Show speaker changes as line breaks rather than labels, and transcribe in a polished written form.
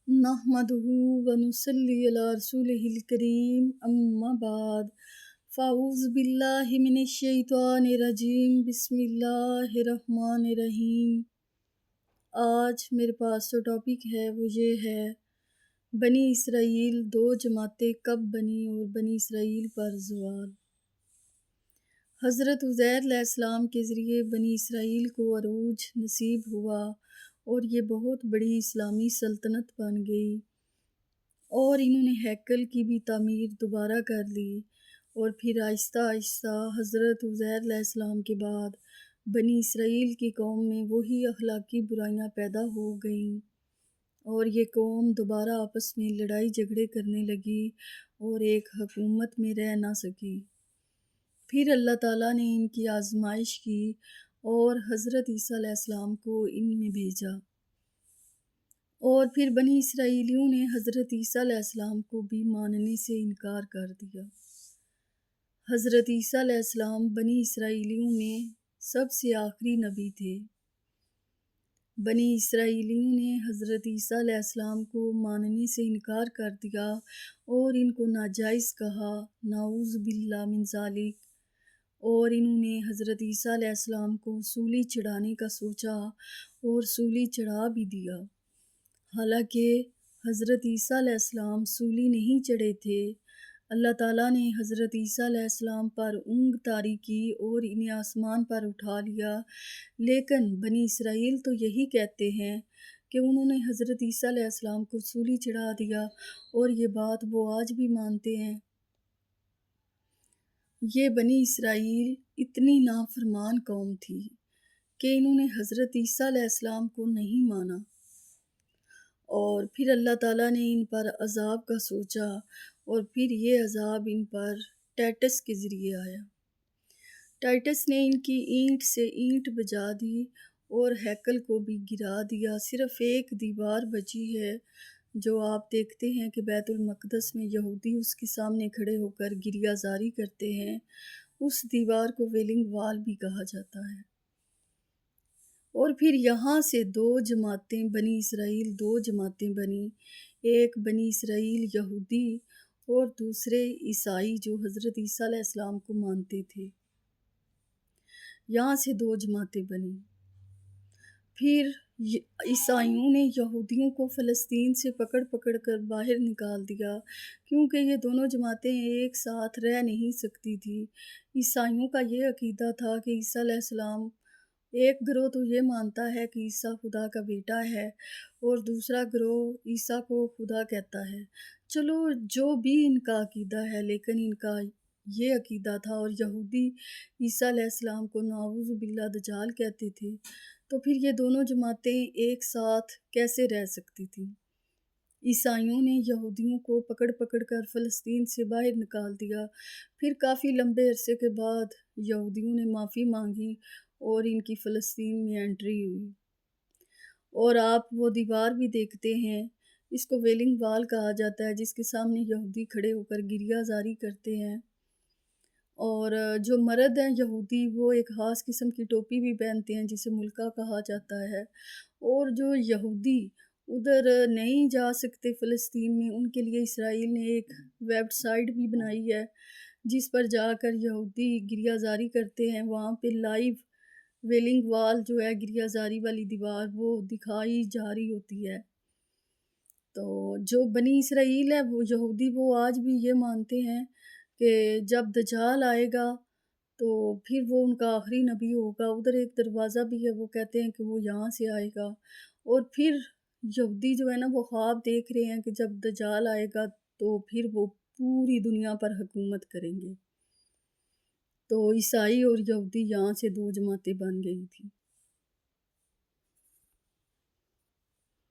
نحمدہ ونصلی علی رسولہ الکریم اما بعد فاعوذ باللہ من الشیطان الرجیم بسم اللہ الرحمن الرحیم۔ آج میرے پاس جو ٹاپک ہے وہ یہ ہے بنی اسرائیل دو جماعتیں کب بنی اور بنی اسرائیل پر زوال۔ حضرت عزیر علیہ السلام کے ذریعے بنی اسرائیل کو عروج نصیب ہوا اور یہ بہت بڑی اسلامی سلطنت بن گئی، اور انہوں نے ہیکل کی بھی تعمیر دوبارہ کر لی، اور پھر آہستہ آہستہ حضرت عزیر علیہ السلام کے بعد بنی اسرائیل کی قوم میں وہی اخلاقی برائیاں پیدا ہو گئیں، اور یہ قوم دوبارہ آپس میں لڑائی جھگڑے کرنے لگی اور ایک حکومت میں رہ نہ سکی۔ پھر اللہ تعالیٰ نے ان کی آزمائش کی اور حضرت عیسیٰ علیہ السلام کو ان میں بھیجا، اور پھر بنی اسرائیلیوں نے حضرت عیسیٰ علیہ السلام کو بھی ماننے سے انکار کر دیا۔ حضرت عیسیٰ علیہ السلام بنی اسرائیلیوں میں سب سے آخری نبی تھے۔ بنی اسرائیلیوں نے حضرت عیسیٰ علیہ السلام کو ماننے سے انکار کر دیا اور ان کو ناجائز کہا، نعوذ باللہ من ذالک، اور انہوں نے حضرت عیسیٰ علیہ السلام کو سولی چڑھانے کا سوچا اور سولی چڑھا بھی دیا، حالانکہ حضرت عیسیٰ علیہ السلام سولی نہیں چڑھے تھے۔ اللہ تعالیٰ نے حضرت عیسیٰ علیہ السلام پر اونگ طاری کی اور انہیں آسمان پر اٹھا لیا، لیکن بنی اسرائیل تو یہی کہتے ہیں کہ انہوں نے حضرت عیسیٰ علیہ السلام کو سولی چڑھا دیا، اور یہ بات وہ آج بھی مانتے ہیں۔ یہ بنی اسرائیل اتنی نافرمان قوم تھی کہ انہوں نے حضرت عیسیٰ علیہ السلام کو نہیں مانا، اور پھر اللہ تعالیٰ نے ان پر عذاب کا سوچا، اور پھر یہ عذاب ان پر ٹائٹس کے ذریعے آیا۔ ٹائٹس نے ان کی اینٹ سے اینٹ بجا دی اور ہیکل کو بھی گرا دیا۔ صرف ایک دیوار بچی ہے جو آپ دیکھتے ہیں کہ بیت المقدس میں یہودی اس کے سامنے کھڑے ہو کر گریہ زاری کرتے ہیں، اس دیوار کو ویلنگ وال بھی کہا جاتا ہے۔ اور پھر یہاں سے دو جماعتیں بنی اسرائیل دو جماعتیں بنی، ایک بنی اسرائیل یہودی اور دوسرے عیسائی جو حضرت عیسیٰ علیہ السلام کو مانتے تھے۔ یہاں سے دو جماعتیں بنی۔ پھر عیسائیوں نے یہودیوں کو فلسطین سے پکڑ پکڑ کر باہر نکال دیا، کیونکہ یہ دونوں جماعتیں ایک ساتھ رہ نہیں سکتی تھی۔ عیسائیوں کا یہ عقیدہ تھا کہ عیسیٰ علیہ السلام، ایک گروہ تو یہ مانتا ہے کہ عیسیٰ خدا کا بیٹا ہے اور دوسرا گروہ عیسیٰ کو خدا کہتا ہے۔ چلو جو بھی ان کا عقیدہ ہے، لیکن ان کا یہ عقیدہ تھا، اور یہودی عیسیٰ علیہ السلام کو نعوذ باللہ دجال کہتے تھے، تو پھر یہ دونوں جماعتیں ایک ساتھ کیسے رہ سکتی تھیں؟ عیسائیوں نے یہودیوں کو پکڑ پکڑ کر فلسطین سے باہر نکال دیا۔ پھر کافی لمبے عرصے کے بعد یہودیوں نے معافی مانگی اور ان کی فلسطین میں انٹری ہوئی، اور آپ وہ دیوار بھی دیکھتے ہیں، اس کو ویلنگ وال کہا جاتا ہے، جس کے سامنے یہودی کھڑے ہو کر گریہ زاری کرتے ہیں۔ اور جو مرد ہیں یہودی، وہ ایک خاص قسم کی ٹوپی بھی پہنتے ہیں جسے ملکہ کہا جاتا ہے، اور جو یہودی ادھر نہیں جا سکتے فلسطین میں، ان کے لیے اسرائیل نے ایک ویب سائٹ بھی بنائی ہے جس پر جا کر یہودی گریہ زاری کرتے ہیں۔ وہاں پہ لائیو ویلنگ وال جو ہے، گریہ زاری والی دیوار، وہ دکھائی جا رہی ہوتی ہے۔ تو جو بنی اسرائیل ہے، وہ یہودی، وہ آج بھی یہ مانتے ہیں کہ جب دجال آئے گا تو پھر وہ ان کا آخری نبی ہوگا۔ ادھر ایک دروازہ بھی ہے، وہ کہتے ہیں کہ وہ یہاں سے آئے گا، اور پھر یہودی جو ہے نا، وہ خواب دیکھ رہے ہیں کہ جب دجال آئے گا تو پھر وہ پوری دنیا پر حکومت کریں گے۔ تو عیسائی اور یہودی یہاں سے دو جماعتیں بن گئی تھی۔